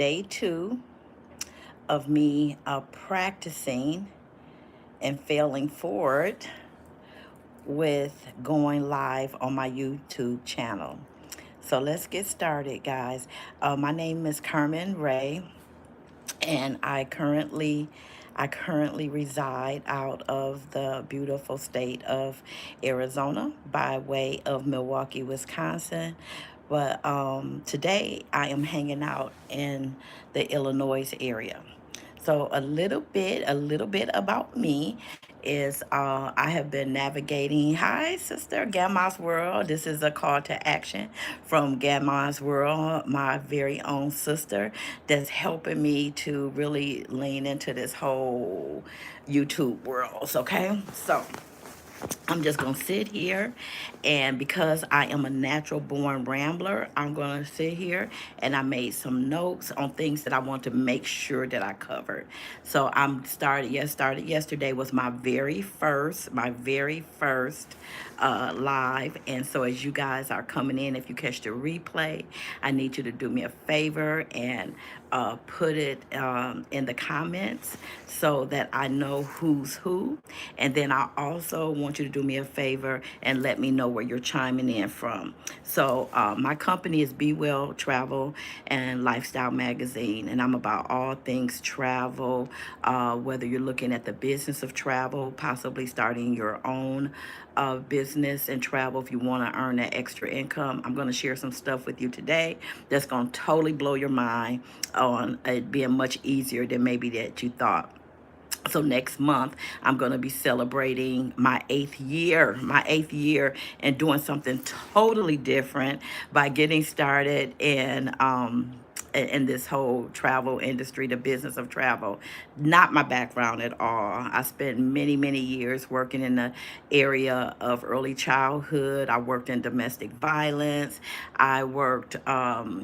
day 2 of me practicing and failing forward with going live on my YouTube channel. So let's get started, guys. My name is Carmen Ray, and I currently reside out of the beautiful state of Arizona by way of Milwaukee, Wisconsin. But today I am hanging out in the Illinois area. So a little bit about me is I have been navigating. Hi, sister, Gamma's World. This is a call to action from Gamma's World, my very own sister, that's helping me to really lean into this whole YouTube world. Okay, so I'm just going to sit here, and because I am a natural born rambler, I'm going to sit here and I made some notes on things that I want to make sure that I covered. So I'm started yesterday was my very first live. And so as you guys are coming in, if you catch the replay, I need you to do me a favor and put it in the comments so that I know who's who. And then I also want you to do me a favor and let me know where you're chiming in from. So my company is Be Well Travel and Lifestyle Magazine, and I'm about all things travel, whether you're looking at the business of travel, possibly starting your own business and travel if you want to earn that extra income. I'm going to share some stuff with you today that's going to totally blow your mind on it being much easier than maybe that you thought. So next month, I'm going to be celebrating my eighth year, and doing something totally different by getting started in this whole travel industry, the business of travel. Not my background at all. I spent many, many years working in the area of early childhood. I worked in domestic violence. I worked quite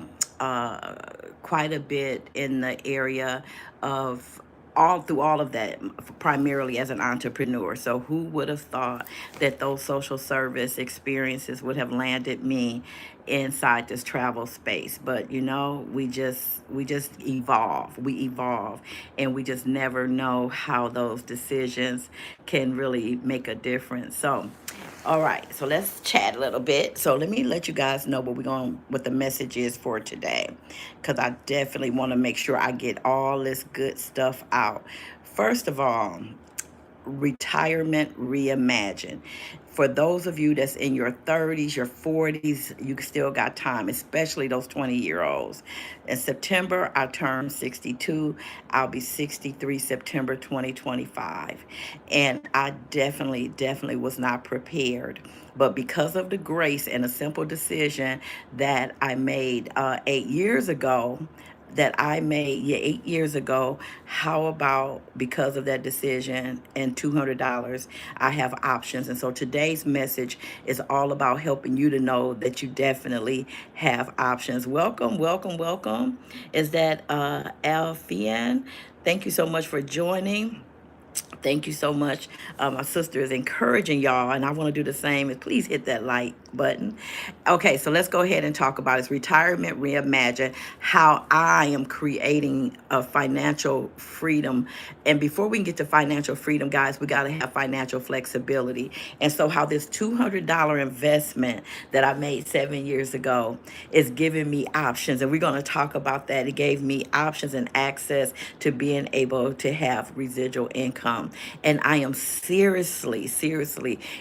a bit in the area of all of that, primarily as an entrepreneur. So who would have thought that those social service experiences would have landed me inside this travel space? But we just evolve, and we just never know how those decisions can really make a difference. So all right, so let's chat a little bit. So let me let you guys know what the message is for today, because I definitely want to make sure I get all this good stuff out. First of all, retirement reimagined. For those of you that's in your 30s, your 40s, you still got time, especially those 20-year-olds. In September, I turned 62. I'll be 63 September 2025. And I definitely was not prepared. But because of the grace and a simple decision that I made 8 years ago, yeah, 8 years ago. How about because of that decision and $200, I have options. And so today's message is all about helping you to know that you definitely have options. Welcome, welcome, welcome. Is that Alfian? Thank you so much for joining. Thank you so much. My sister is encouraging y'all, and I want to do the same. Please hit that like button. Okay, so let's go ahead and talk about this retirement reimagine, how I am creating a financial freedom. And before we can get to financial freedom, guys, we got to have financial flexibility. And so, how this $200 investment that I made 7 years ago is giving me options, and we're going to talk about that. It gave me options and access to being able to have residual income. And I am seriously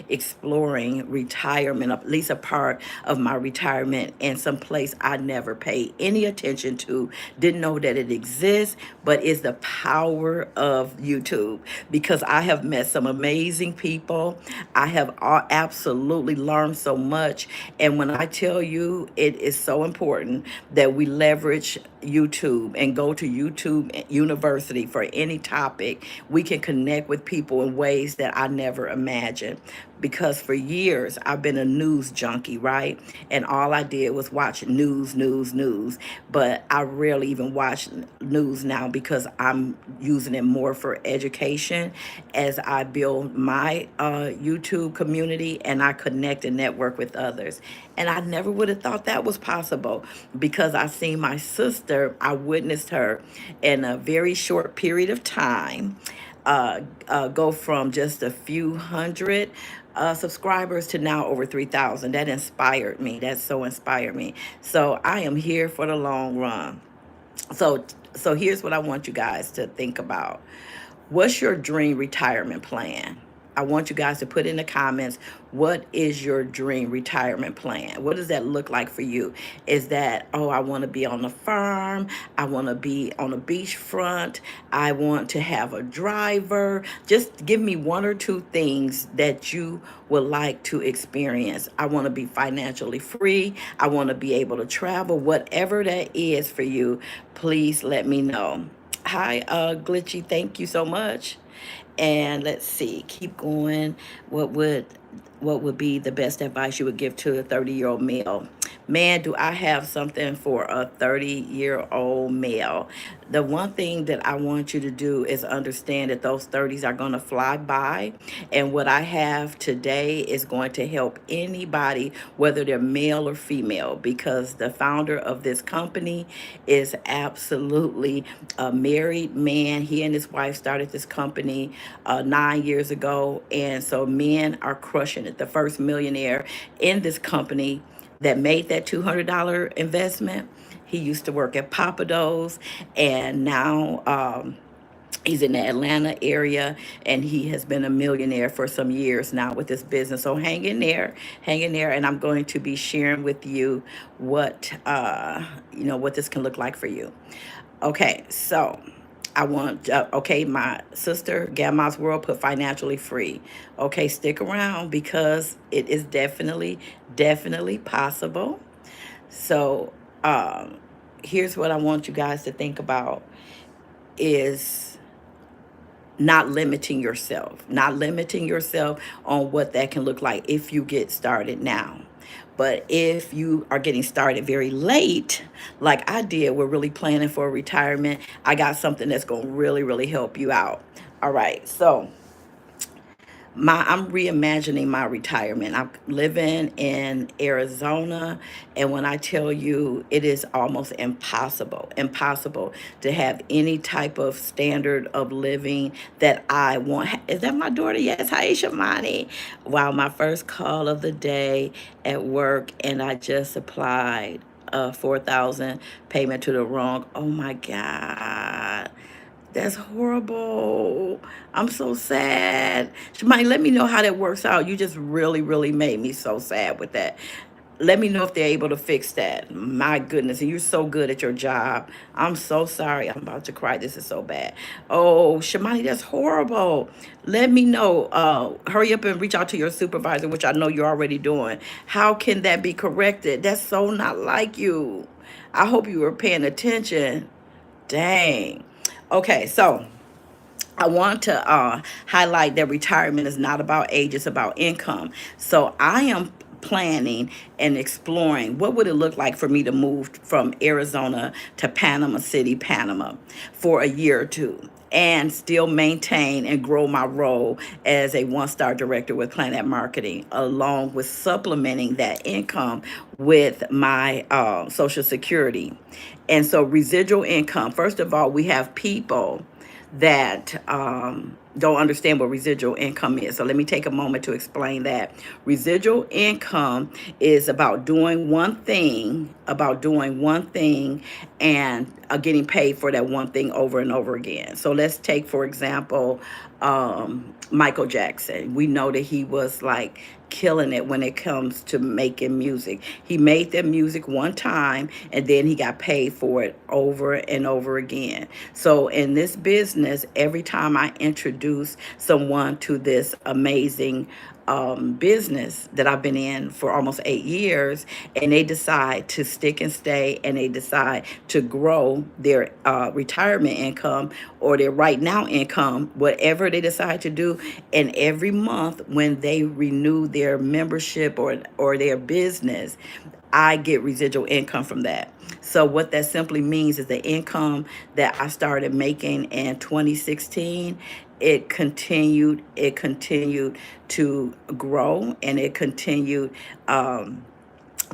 exploring retirement, at least a part of my retirement, in some place I never paid any attention to, didn't know that it exists, but is the power of YouTube, because I have met some amazing people. I have absolutely learned so much. And when I tell you, it is so important that we leverage YouTube and go to YouTube University for any topic. We can connect with people in ways that I never imagined. because for years I've been a news junkie, right? And all I did was watch news, news, news. But I rarely even watch news now because I'm using it more for education as I build my YouTube community and I connect and network with others. And I never would have thought that was possible because I seen my sister, I witnessed her in a very short period of time go from just a few hundred subscribers to now over 3,000. That inspired me. That so inspired me. So I am here for the long run. So so here's what I want you guys to think about. What's your dream retirement plan? I want you guys to put in the comments, what is your dream retirement plan? What does that look like for you? Is that, oh, I want to be on a farm. I want to be on a beachfront. I want to have a driver. Just give me one or two things that you would like to experience. I want to be financially free. I want to be able to travel. Whatever that is for you, please let me know. Hi, Glitchy. Thank you so much. And let's see, keep going. What would what would be the best advice you would give to a 30-year-old male? Man, do I have something for a 30-year-old male. The one thing that I want you to do is understand that those 30s are going to fly by. And what I have today is going to help anybody, whether they're male or female, because the founder of this company is absolutely a married man. He and his wife started this company 9 years ago. And so men are crushing it. The first millionaire in this company that made that $200 investment, he used to work at Papados, and now he's in the Atlanta area, and he has been a millionaire for some years now with this business. So hang in there, and I'm going to be sharing with you what what this can look like for you. Okay, so I want, okay, my sister, Gamma's World, put financially free. Okay, stick around because it is definitely, definitely possible. So here's what I want you guys to think about is not limiting yourself on what that can look like if you get started now. But if you are getting started very late, like I did, we're really planning for retirement, I got something that's going to really, really help you out. All right. So I'm reimagining my retirement. I'm living in Arizona, and when I tell you it is almost impossible to have any type of standard of living that I want. Is that my daughter? Yes. Hi, Shamani. Wow, my first call of the day at work, and I just applied 4,000 payment to the wrong. Oh my God. That's horrible. I'm so sad. Shemai, let me know how that works out. You just really, really made me so sad with that. Let me know if they're able to fix that. My goodness, and you're so good at your job. I'm so sorry. I'm about to cry. This is so bad. Oh, Shemani, that's horrible. Let me know. Hurry up and reach out to your supervisor, which I know you're already doing. How can that be corrected? That's so not like you. I hope you were paying attention. Dang. Okay, so I want to highlight that retirement is not about age, it's about income. So I am planning and exploring what would it look like for me to move from Arizona to Panama City, Panama for a year or two and still maintain and grow my role as a one-star director with Planet Marketing, along with supplementing that income with my Social Security. And so residual income, first of all, we have people that don't understand what residual income is. So let me take a moment to explain that. Residual income is about doing one thing and getting paid for that one thing over and over again. So let's take, for example, Michael Jackson. We know that he was like killing it when it comes to making music. He made that music one time and then he got paid for it over and over again. So in this business, every time I introduce introduce someone to this amazing business that I've been in for almost 8 years, and they decide to stick and stay, and they decide to grow their retirement income or their right now income, whatever they decide to do. And every month when they renew their membership or their business, I get residual income from that. So what that simply means is the income that I started making in 2016, it continued to grow, and it continued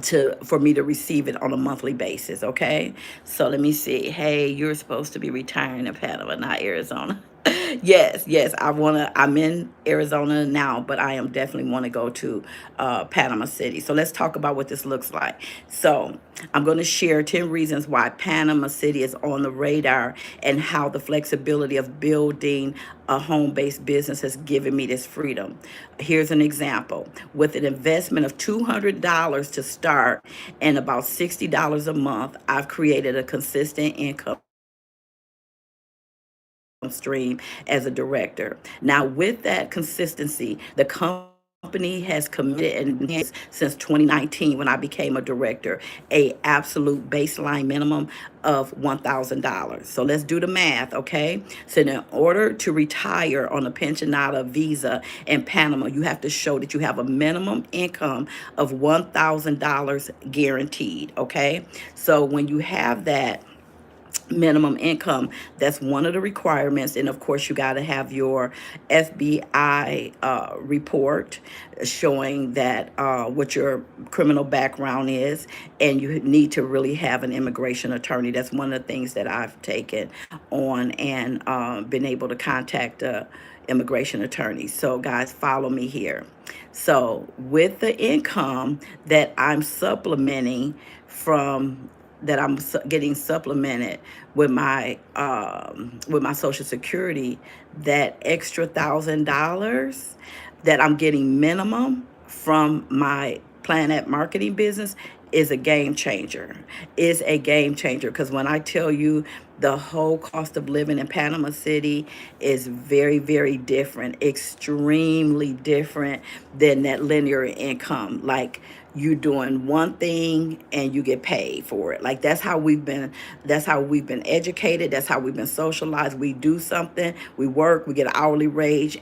to for me to receive it on a monthly basis. Okay, so let me see. Hey, you're supposed to be retiring in Panama, not Arizona. Yes, I'm in Arizona now, but I am definitely want to go to Panama City. So let's talk about what this looks like. So I'm going to share 10 reasons why Panama City is on the radar, and how the flexibility of building a home-based business has given me this freedom. Here's an example. With an investment of $200 to start and about $60 a month, I've created a consistent income stream as a director. Now, with that consistency, the company has committed and since 2019 when I became a director, a absolute baseline minimum of $1,000. So let's do the math, okay? So in order to retire on a pensionada visa in Panama, you have to show that you have a minimum income of $1,000 guaranteed, okay? So when you have that minimum income, that's one of the requirements. And of course, you got to have your FBI report showing that what your criminal background is, and you need to really have an immigration attorney. That's one of the things that I've taken on, and been able to contact immigration attorneys. So guys, follow me here. So with the income that I'm supplementing from that I'm getting supplemented with my Social Security, that extra $1,000 that I'm getting minimum from my Planet Marketing business is a game changer. Is a game changer, because when I tell you the whole cost of living in Panama City is very, very different, extremely different than that linear income. Like, you doing one thing and you get paid for it. Like, that's how we've been educated, that's how we've been socialized. We do something, we work, we get an hourly wage.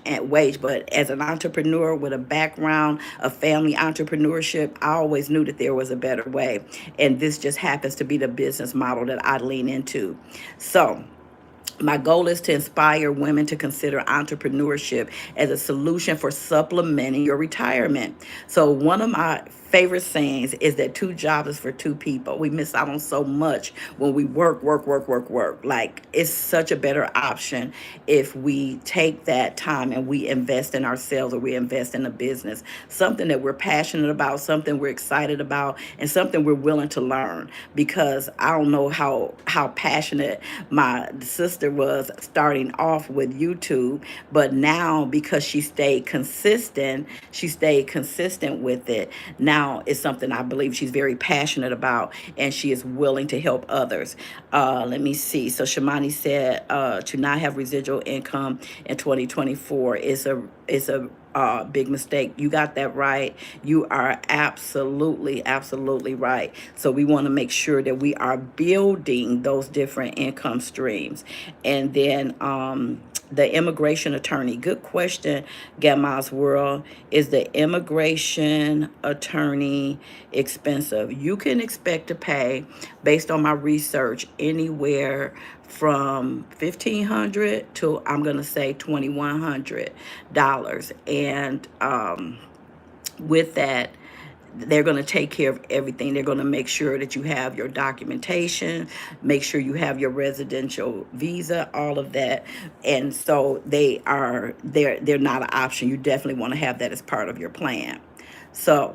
But as an entrepreneur with a background of family entrepreneurship, I always knew that there was a better way. And this just happens to be the business model that I lean into. So my goal is to inspire women to consider entrepreneurship as a solution for supplementing your retirement. So, one of my favorite sayings is that two jobs is for two people. We miss out on so much when we work. Like, it's such a better option if we take that time and we invest in ourselves, or we invest in a business, something that we're passionate about, something we're excited about, and something we're willing to learn. Because I don't know how passionate my sister was starting off with YouTube, but now, because she stayed consistent with it. Now it's something I believe she's very passionate about, and she is willing to help others. Let me see. So Shamani said to not have residual income in 2024 is a big mistake. You got that right. You are absolutely right. So we want to make sure that we are building those different income streams. And then the immigration attorney. Good question, Gamma's World. Is the immigration attorney expensive? You can expect to pay, based on my research, anywhere from $1,500 to, I'm gonna say, $2,100. And with that, they're going to take care of everything. They're going to make sure that you have your documentation, make sure you have your residential visa, all of that. And so they're not an option. You definitely want to have that as part of your plan. So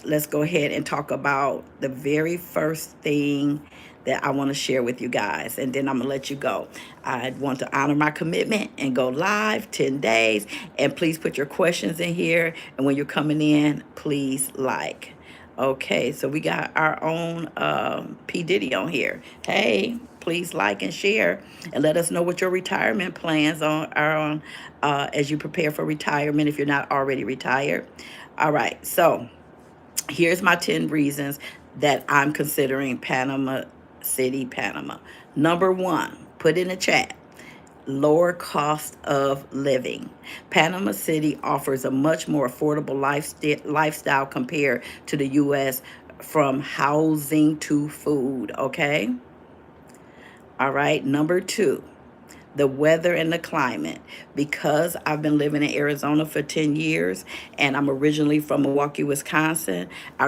let's go ahead and talk about the very first thing that I want to share with you guys, and then I'm going to let you go. I want to honor my commitment and go live 10 days. And please put your questions in here. And when you're coming in, please like. Okay, so we got our own P. Diddy on here. Hey, please like and share and let us know what your retirement plans are on as you prepare for retirement if you're not already retired. All right, so here's my 10 reasons that I'm considering Panama City, Panama. Number one, put in the chat, lower cost of living. Panama City offers a much more affordable lifestyle compared to the US, from housing to food, okay? All right, number two, the weather and the climate. Because I've been living in Arizona for 10 years and I'm originally from Milwaukee, Wisconsin, I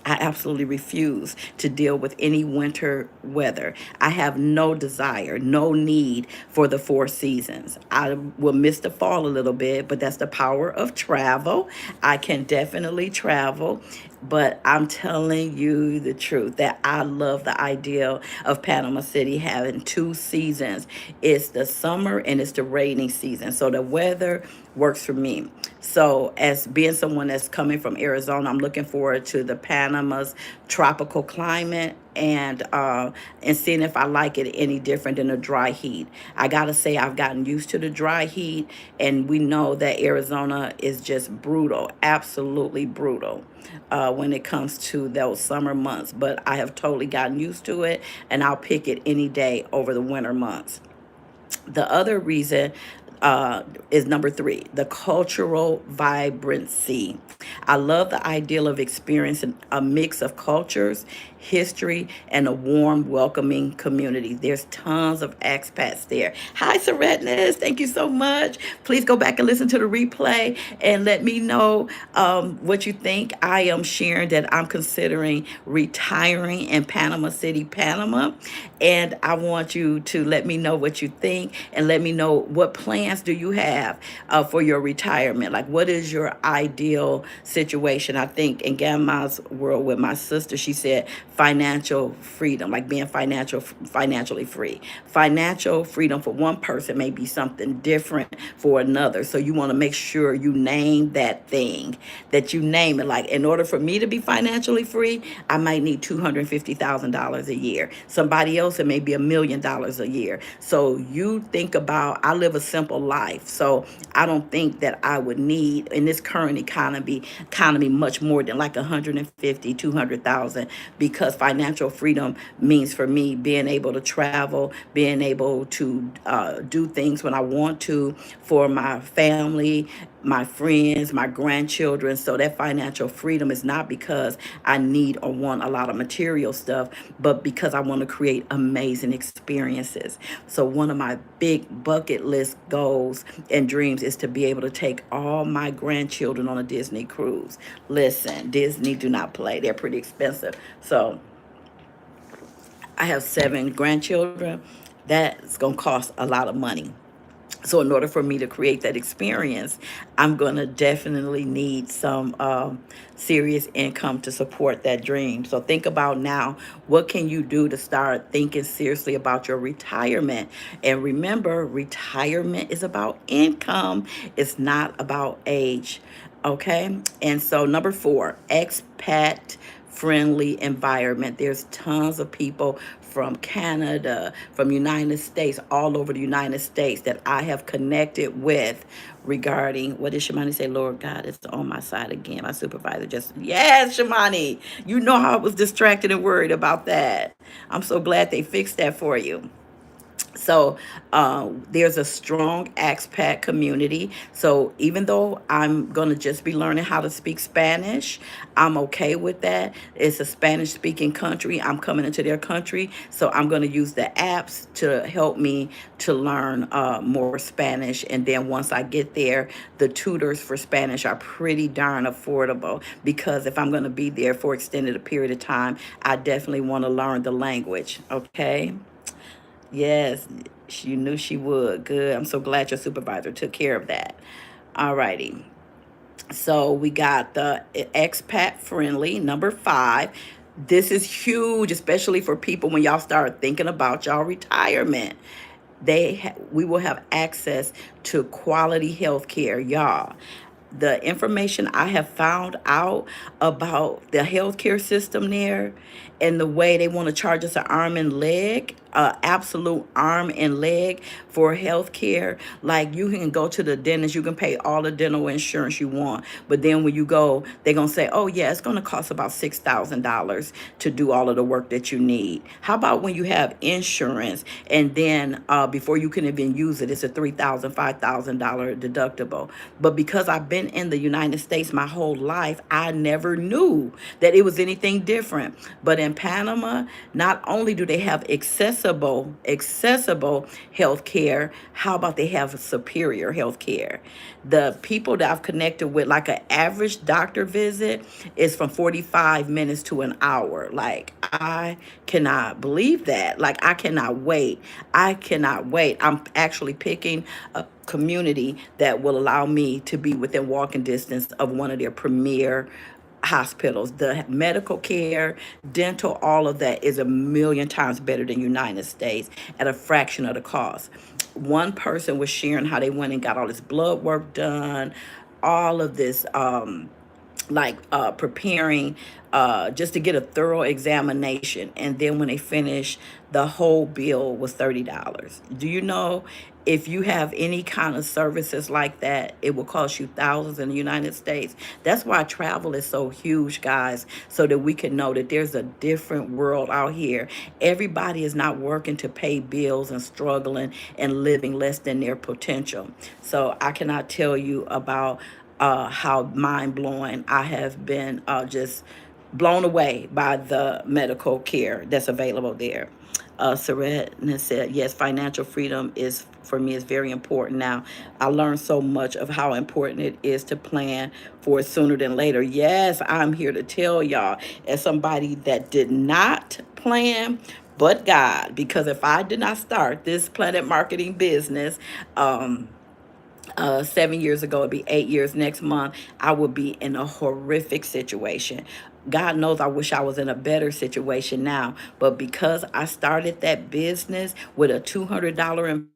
absolutely refuse to deal with any winter weather. I have no desire, no need for the four seasons. I will miss the fall a little bit, but that's the power of travel. I can definitely travel, but I'm telling you the truth that I love the idea of Panama City having two seasons. It's the summer and it's the rainy season. So the weather works for me. So as being someone that's coming from Arizona, I'm looking forward to the Panama's tropical climate and seeing if I like it any different than the dry heat. I gotta say I've gotten used to the dry heat, and we know that Arizona is just brutal, absolutely brutal when it comes to those summer months. But I have totally gotten used to it, and I'll pick it any day over the winter months. The other reason is number three, the cultural vibrancy. I love the ideal of experiencing a mix of cultures, history, and a warm, welcoming community. There's tons of expats there. Hi, Seretness. Thank you so much. Please go back and listen to the replay and let me know what you think. I am sharing that I'm considering retiring in Panama City, Panama. And I want you to let me know what you think and let me know what plans do you have for your retirement. Like, what is your ideal situation? I think in Gamma's world with my sister, she said financial freedom, like being financially free. Financial freedom for one person may be something different for another. So you want to make sure you name that thing, that you name it. Like, in order for me to be financially free, I might need $250,000 a year. Somebody else, it may be $1 million a year. So you think about, I live a simple life. So I don't think that I would need in this current economy much more than like 150, 200,000, because financial freedom means for me being able to travel, being able to do things when I want to for my family, my friends, my grandchildren. So that financial freedom is not because I need or want a lot of material stuff, but because I want to create amazing experiences. So one of my big bucket list goals and dreams is to be able to take all my grandchildren on a Disney cruise. Listen, Disney do not play. They're pretty expensive. So I have 7 grandchildren. That's going to cost a lot of money. So in order for me to create that experience, I'm going to definitely need some serious income to support that dream. So think about now, what can you do to start thinking seriously about your retirement? And remember, retirement is about income. It's not about age. Okay. And so number 4, expat friendly environment. There's tons of people from Canada, from United States, all over the United States that I have connected with regarding, what did Shimani say? Lord God, it's on my side again. My supervisor just, yes, Shimani, you know how I was distracted and worried about that. I'm so glad they fixed that for you. So there's a strong expat community. So even though I'm going to just be learning how to speak Spanish, I'm okay with that. It's a Spanish speaking country. I'm coming into their country. So I'm going to use the apps to help me to learn more Spanish. And then once I get there, the tutors for Spanish are pretty darn affordable, because if I'm going to be there for extended a period of time, I definitely want to learn the language. Okay. Yes, she knew she would. Good. I'm so glad your supervisor took care of that. All righty. So we got the expat friendly, number 5. This is huge, especially for people when y'all start thinking about y'all retirement. We will have access to quality health care, y'all. the information I have found out about the healthcare system there, and the way they want to charge us an arm and leg, absolute arm and leg for healthcare. Like, you can go to the dentist, you can pay all the dental insurance you want, but then when you go, they're gonna say, "Oh yeah, it's gonna cost about $6,000 to do all of the work that you need." How about when you have insurance, and then before you can even use it, it's a $3,000, $5,000 deductible? But because I've been in the United States my whole life, I never knew that it was anything different. But in Panama, not only do they have accessible health care, how about they have superior health care? The people that I've connected with, like an average doctor visit, is from 45 minutes to an hour. Like, I cannot believe that. Like, I cannot wait. I cannot wait. I'm actually picking a community that will allow me to be within walking distance of one of their premier hospitals. The medical care, dental, all of that is a million times better than United States at a fraction of the cost. One person was sharing how they went and got all this blood work done, all of this, preparing just to get a thorough examination, and then when they finished, the whole bill was $30. Do you know, if you have any kind of services like that, it will cost you thousands in the United States? That's why travel is so huge, guys, so that we can know that there's a different world out here. Everybody is not working to pay bills and struggling and living less than their potential. So I cannot tell you about how mind blowing I have been, just blown away by the medical care that's available there. Saret has said, yes, financial freedom is, for me, is very important now. I learned so much of how important it is to plan for it sooner than later. Yes, I'm here to tell y'all, as somebody that did not plan, but God, because if I did not start this Planet Marketing business, 7 years ago, it'd be 8 years next month, I would be in a horrific situation. God knows I wish I was in a better situation now. But because I started that business with a $200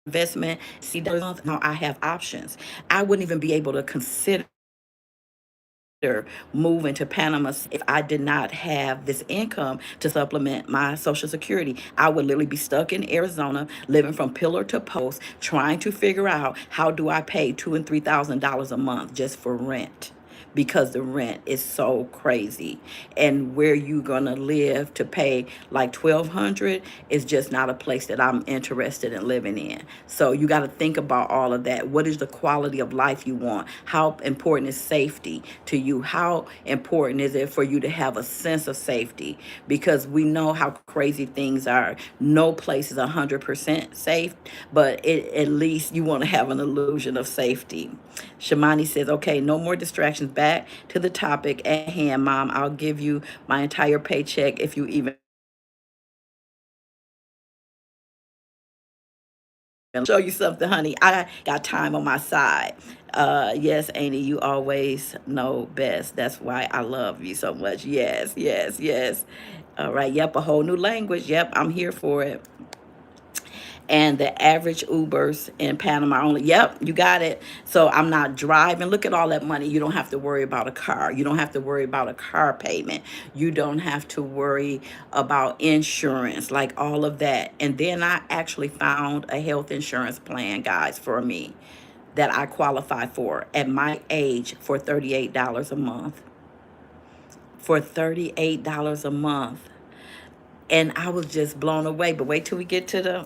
investment, see, now I have options. I wouldn't even be able to consider moving to Panama if I did not have this income to supplement my Social Security. I would literally be stuck in Arizona, living from pillar to post, trying to figure out how do I pay $2,000 and $3,000 a month just for rent, because the rent is so crazy, and where you gonna live to pay like 1,200 is just not a place that I'm interested in living in. So you got to think about all of that. What is the quality of life you want? How important is safety to you? How important is it for you to have a sense of safety? Because we know how crazy things are. No place is 100% safe, but at least you want to have an illusion of safety. Shamani says, okay, no more distractions. Back to the topic at hand, Mom. I'll give you my entire paycheck if you even show you something, honey. I got time on my side. Yes, Amy, you always know best. That's why I love you so much. Yes, yes, yes. All right. Yep. A whole new language. Yep. I'm here for it. And the average Ubers in Panama only. Yep, you got it. So I'm not driving. Look at all that money. You don't have to worry about a car. You don't have to worry about a car payment. You don't have to worry about insurance, like all of that. And then I actually found a health insurance plan, guys, for me that I qualify for at my age for $38 a month. For $38 a month, and I was just blown away. But wait till we get to the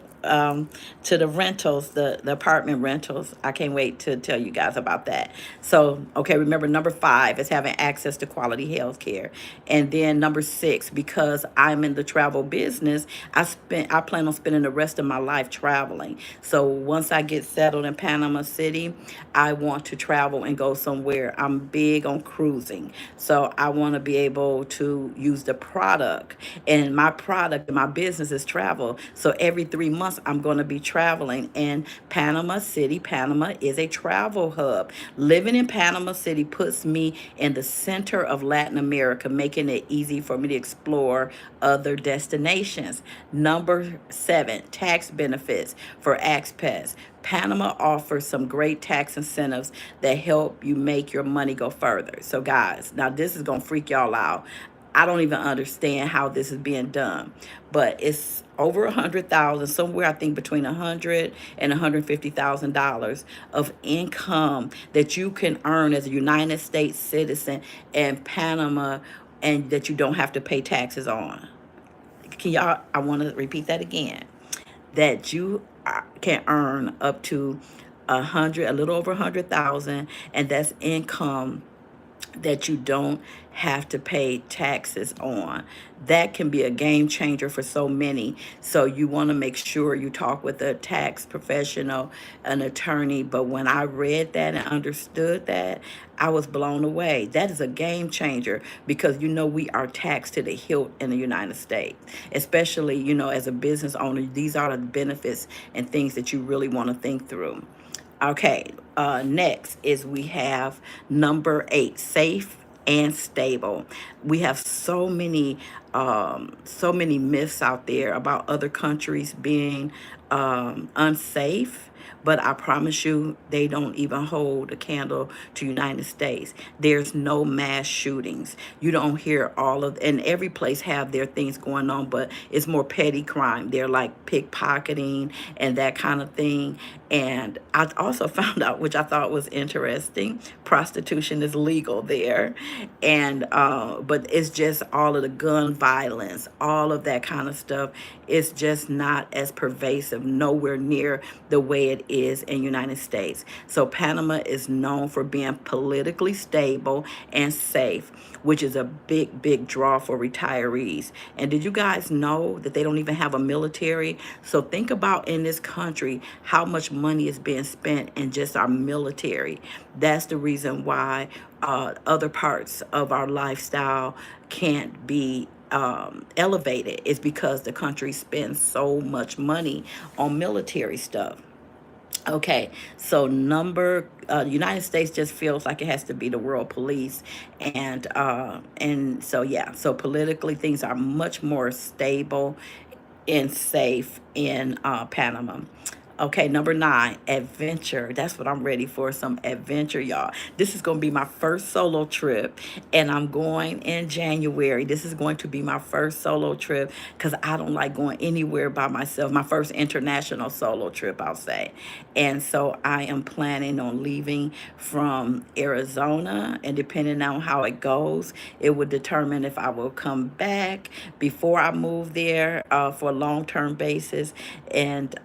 rentals, the apartment rentals. I can't wait to tell you guys about that. So, okay, remember number 5 is having access to quality health care. And then number 6, because I'm in the travel business, I plan on spending the rest of my life traveling. So once I get settled in Panama City, I want to travel and go somewhere. I'm big on cruising. So I want to be able to use the product. And my product in my business is travel. So every 3 months, I'm going to be traveling. And Panama City, Panama is a travel hub. Living in Panama City puts me in the center of Latin America, making it easy for me to explore other destinations. Number 7, tax benefits for expats. Panama offers some great tax incentives that help you make your money go further. So, guys, now this is going to freak y'all out. I don't even understand how this is being done, but it's over 100,000, somewhere I think between 100 and $150,000 of income that you can earn as a United States citizen in Panama, and that you don't have to pay taxes on. Can y'all? I want to repeat that again. That you can earn up to a little over 100,000, and that's income that you don't have to pay taxes on. That can be a game changer for so many. So you want to make sure you talk with a tax professional, an attorney. But when I read that and understood that, I was blown away. That is a game changer, because we are taxed to the hilt in the United States, especially as a business owner. These are the benefits and things that you really want to think through. Okay, next is we have number 8, safe and stable. We have so many myths out there about other countries being unsafe, but I promise you, they don't even hold a candle to United States. There's no mass shootings. You don't hear and every place have their things going on, but it's more petty crime. They're like pickpocketing and that kind of thing. And I also found out, which I thought was interesting, prostitution is legal there. And but it's just all of the gun violence, all of that kind of stuff. It's just not as pervasive, nowhere near the way it is in United States. So Panama is known for being politically stable and safe, which is a big draw for retirees. And did you guys know that they don't even have a military? So think about, in this country, how much money is being spent in just our military. That's the reason why other parts of our lifestyle can't be elevated. Is because the country spends so much money on military stuff. Okay, so United States just feels like it has to be the world police, and so yeah, so politically things are much more stable and safe in Panama. Okay, number 9, adventure. That's what I'm ready for, some adventure, y'all. This is going to be my first solo trip, and I'm going in January. This is going to be my first solo trip, because I don't like going anywhere by myself. My first international solo trip, I'll say. And so I am planning on leaving from Arizona, and depending on how it goes, it would determine if I will come back before I move there for a long-term basis, and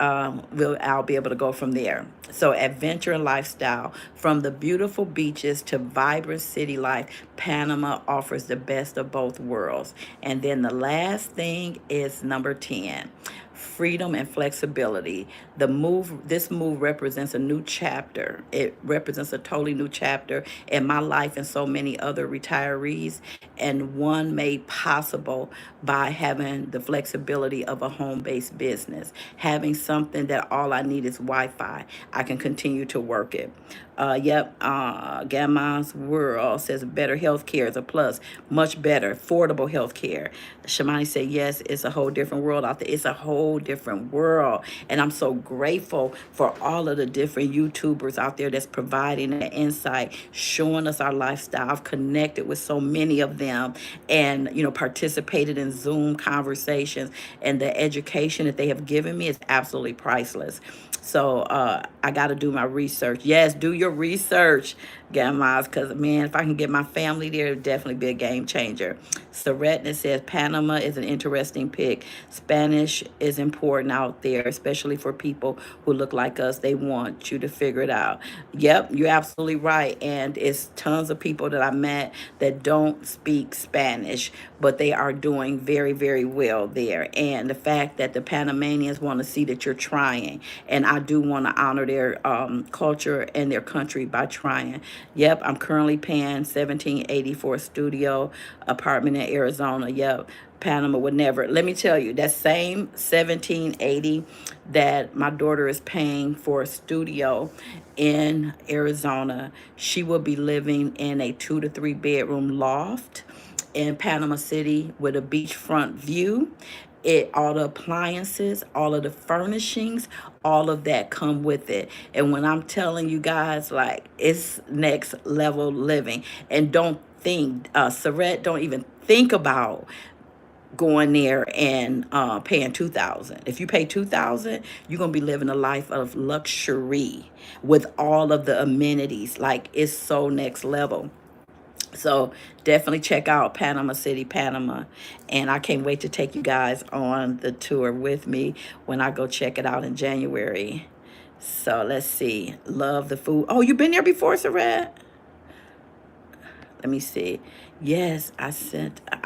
I'll be able to go from there. So adventure and lifestyle, from the beautiful beaches to vibrant city life, Panama offers the best of both worlds. And then the last thing is number 10, freedom and flexibility. This move represents a new chapter. It represents a totally new chapter in my life and so many other retirees, and one made possible by having the flexibility of a home-based business, having something that all I need is Wi-Fi. I can continue to work it. Gamma's World says better health care is a plus, much better, affordable health care. Shamani said, yes, it's a whole different world out there. It's a whole different world. And I'm so grateful for all of the different YouTubers out there that's providing that insight, showing us our lifestyle. I've connected with so many of them, and, participated in Zoom conversations, and the education that they have given me is absolutely priceless. So I got to do my research. Yes, do your research, Gammas, because, man, if I can get my family there, it'll definitely be a game changer. Saretna says Panama is an interesting pick. Spanish is important out there, especially for people who look like us. They want you to figure it out. Yep, you're absolutely right. And it's tons of people that I met that don't speak Spanish, but they are doing very, very well there. And the fact that the Panamanians want to see that you're trying, and I do want to honor their culture and their country by trying. Yep, I'm currently paying 1780 for a studio apartment in Arizona. Yep. Panama would never. Let me tell you, that same 1780 that my daughter is paying for a studio in Arizona, she will be living in a 2 to 3 bedroom loft in Panama City with a beachfront view. All the appliances, all of the furnishings, all of that come with it. And when I'm telling you guys, like, it's next level living. And don't think, Saret, don't even think about going there and paying 2,000. If you pay 2,000, you're gonna be living a life of luxury with all of the amenities. Like, it's so next level. So definitely check out Panama City, Panama. And I can't wait to take you guys on the tour with me when I go check it out in January. So let's see. Love the food. Oh, you been there before, Sarat? Let me see. Yes, I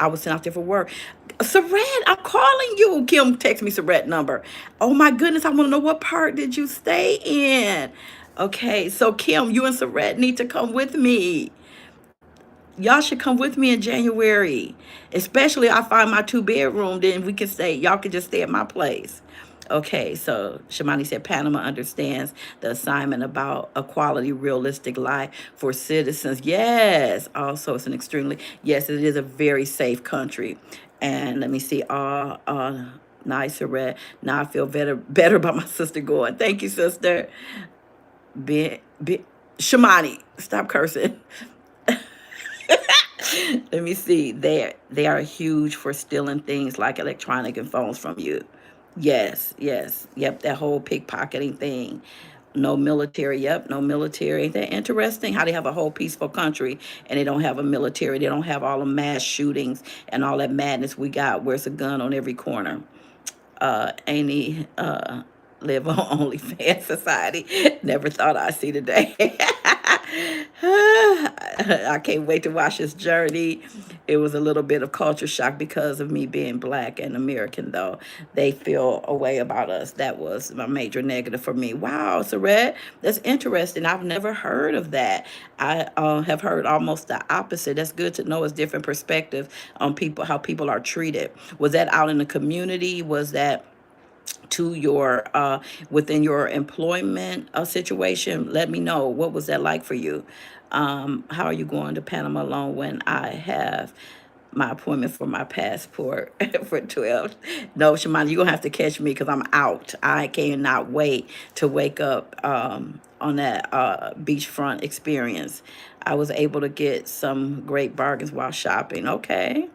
was sent out there for work. Sarat, I'm calling you. Kim text me Sarat number. Oh my goodness, I want to know, what part did you stay in? Okay, so Kim, you and Sarat need to come with me. Y'all should come with me in January. Especially I find my 2 bedroom, then we can stay. Y'all can just stay at my place. Okay, so Shamani said Panama understands the assignment about a quality, realistic life for citizens. Yes, also it's an extremely, yes, it is a very safe country. And let me see, nicer red. Now I feel better about my sister going. Thank you, sister. Be, Shamani, stop cursing. Let me see. They are huge for stealing things like electronic and phones from you. Yes, yes, yep. That whole pickpocketing thing. No military. Yep, no military. Ain't that interesting? How they have a whole peaceful country and they don't have a military. They don't have all the mass shootings and all that madness we got. Where's a gun on every corner? Amy live on OnlyFans society. Never thought I'd see the day. I can't wait to watch his journey. It was a little bit of culture shock because of me being black and American, though. They feel a way about us. That was a major negative for me. Wow, Saret, that's interesting. I've never heard of that. I have heard almost the opposite. That's good to know. It's different perspective on people, how people are treated. Was that out in the community? Was that to your within your employment situation? Let me know, what was that like for you? How are you going to Panama alone when I have my appointment for my passport for 12? No, Shamani, you're gonna have to catch me because I'm out. I cannot wait to wake up on that beachfront experience. I was able to get some great bargains while shopping. Okay.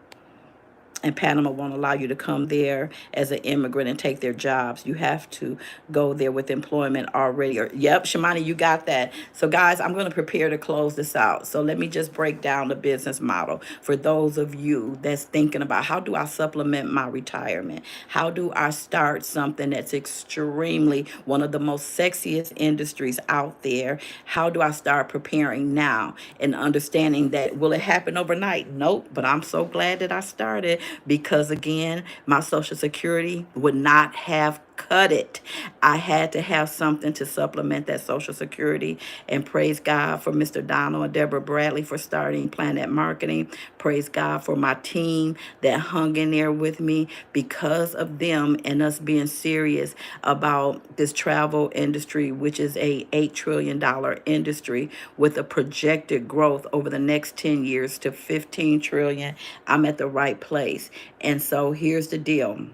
And Panama won't allow you to come there as an immigrant and take their jobs. You have to go there with employment already. Or, yep, Shamani, you got that. So, guys, I'm going to prepare to close this out. So let me just break down the business model for those of you that's thinking about, how do I supplement my retirement? How do I start something that's extremely one of the most sexiest industries out there? How do I start preparing now and understanding that, will it happen overnight? Nope. But I'm so glad that I started, because again, my Social Security would not have cut it. I had to have something to supplement that Social Security. And praise God for Mr. Donald and Deborah Bradley for starting Planet Marketing. Praise God for my team that hung in there with me. Because of them and us being serious about this travel industry, which is a $8 trillion industry with a projected growth over the next 10 years to 15 trillion, I'm at the right place. And so here's the deal.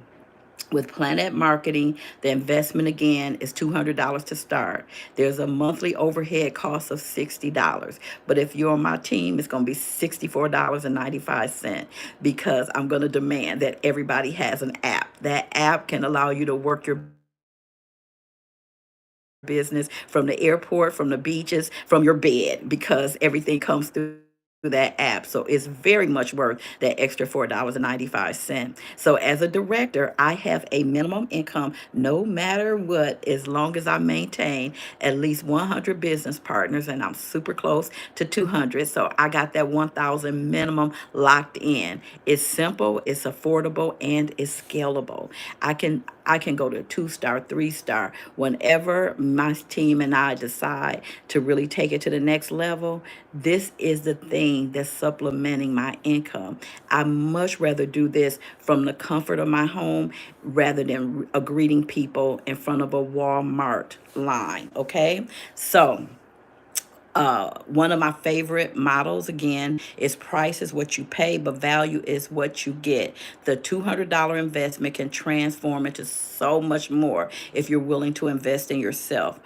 With Planet Marketing, the investment again is $200 to start. There's a monthly overhead cost of $60. But if you're on my team, it's going to be $64.95, because I'm going to demand that everybody has an app. That app can allow you to work your business from the airport, from the beaches, from your bed, because everything comes through that app. So it's very much worth that extra $4.95. So as a director, I have a minimum income no matter what, as long as I maintain at least 100 business partners, and I'm super close to 200. So I got that 1,000 minimum locked in. It's simple, it's affordable, and it's scalable. I can I can go to 2 star, 3 star. Whenever my team and I decide to really take it to the next level, this is the thing that's supplementing my income. I much rather do this from the comfort of my home rather than greeting people in front of a Walmart line. Okay, so one of my favorite models again is price is what you pay, but value is what you get. The $200 investment can transform into so much more if you're willing to invest in yourself.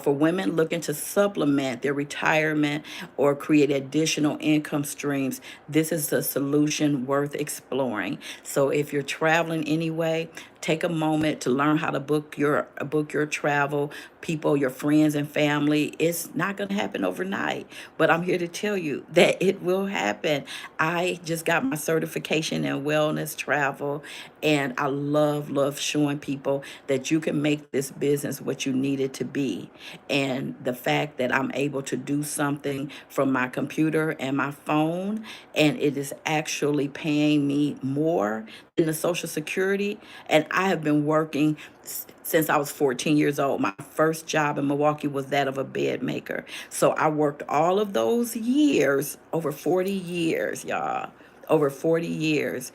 For women looking to supplement their retirement or create additional income streams, this is a solution worth exploring. So if you're traveling anyway, take a moment to learn how to book your travel, people, your friends and family. It's not going to happen overnight, but I'm here to tell you that it will happen. I just got my certification in wellness travel, and I love showing people that you can make this business what you need it to be. And the fact that I'm able to do something from my computer and my phone, and it is actually paying me more than the Social Security. And I have been working since I was 14 years old. My first job in Milwaukee was that of a bed maker. So I worked all of those years, over 40 years, y'all. Over 40 years.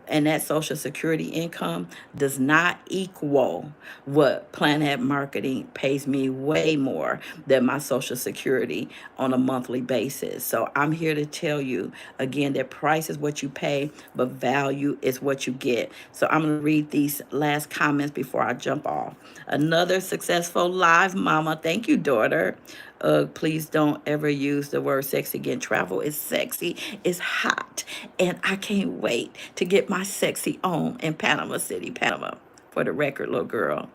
And that Social Security income does not equal what Planet Marketing pays me, way more than my Social Security on a monthly basis. So I'm here to tell you again that price is what you pay, but value is what you get. So I'm going to read these last comments before I jump off. Another successful live mama. Thank you, daughter. Please don't ever use the word sexy again. Travel is sexy, it's hot, and I can't wait to get my sexy on in Panama City, Panama. For the record, little girl.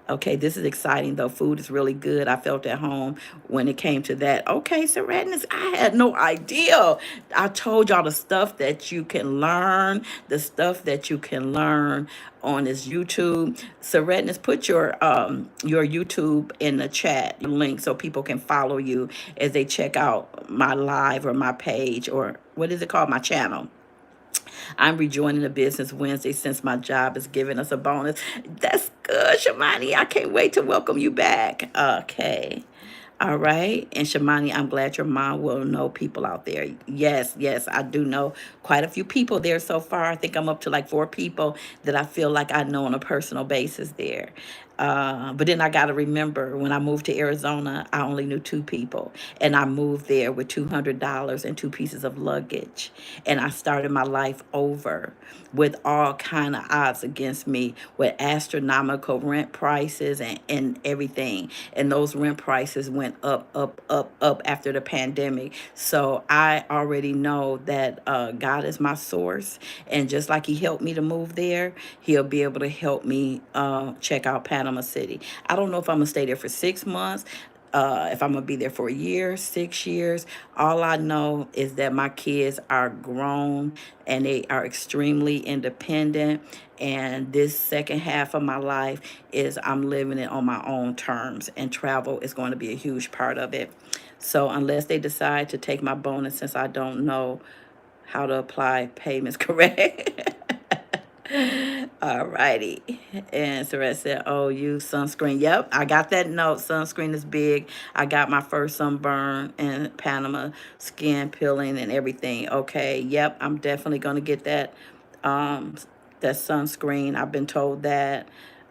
Okay, this is exciting though. Food is really good. I felt at home when it came to that. Okay, Serenus, I had no idea. I told y'all the stuff that you can learn, the stuff that you can learn on this YouTube. Serenus, put your YouTube in the chat link so people can follow you as they check out my live or my page, or what is it called? My channel. I'm rejoining the business Wednesday since my job is giving us a bonus. That's good, Shamani. I can't wait to welcome you back. Okay. All right. And Shamani, I'm glad your mom will know people out there. Yes, I do know quite a few people there so far. I think I'm up to like 4 people that I feel like I know on a personal basis there. But then I got to remember when I moved to Arizona, I only knew 2 people. And I moved there with $200 and 2 pieces of luggage. And I started my life over with all kind of odds against me, with astronomical rent prices and everything. And those rent prices went up after the pandemic. So I already know that God is my source. And just like he helped me to move there, he'll be able to help me check out Panama City. I don't know if I'm going to stay there for 6 months. If I'm gonna be there for a year, 6 years, all I know is that my kids are grown and they are extremely independent. And this second half of my life is I'm living it on my own terms, and travel is going to be a huge part of it. So unless they decide to take my bonus, since I don't know how to apply payments correct. All righty. And Sarette said, oh, use sunscreen. Yep, I got that note. Sunscreen is big. I got my first sunburn in Panama, skin peeling and everything. Okay, yep, I'm definitely going to get um, that sunscreen. I've been told that.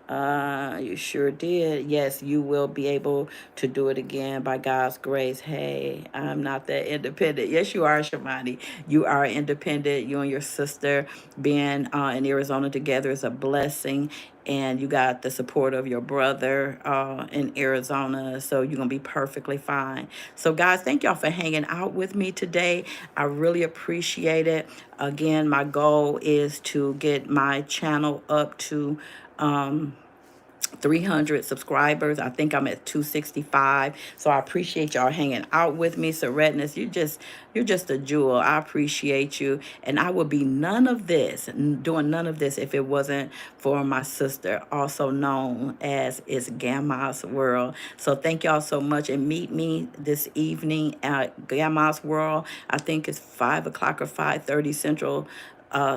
You sure did. Yes, you will be able to do it again by God's grace. Hey, I'm not that independent. Yes, you are, Shamani. You are independent. You and your sister being in Arizona together is a blessing. And you got the support of your brother in Arizona. So you're going to be perfectly fine. So, guys, thank y'all for hanging out with me today. I really appreciate it. Again, my goal is to get my channel up to 300 subscribers. I think I'm at 265. So I appreciate y'all hanging out with me. So Redness, you're just a jewel. I appreciate you. And I would be doing none of this if it wasn't for my sister, also known as It's Gamma's World. So thank y'all so much, and meet me this evening at Gamma's World. I think it's 5 o'clock or 5:30 Central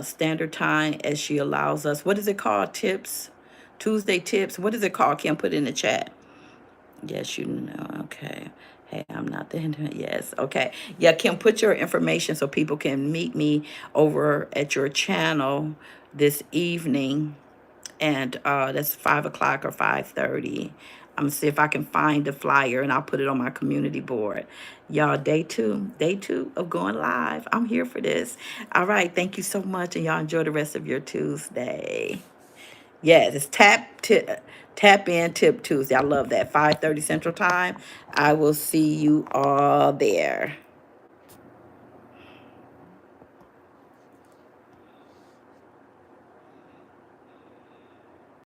Standard Time, as she allows us. What is it called? Tips Tuesday tips. What is it called? Kim, put it in the chat. Yes, you know. Okay. Hey, I'm not the internet. Yes. Okay. Yeah, Kim, put your information so people can meet me over at your channel this evening. And that's 5 o'clock or 5:30. I'm gonna see if I can find the flyer and I'll put it on my community board. Y'all, day two of going live. I'm here for this. All right. Thank you so much. And y'all enjoy the rest of your Tuesday. Yes, it's tap in tip Tuesday. I love that. 5:30 Central Time. I will see you all there.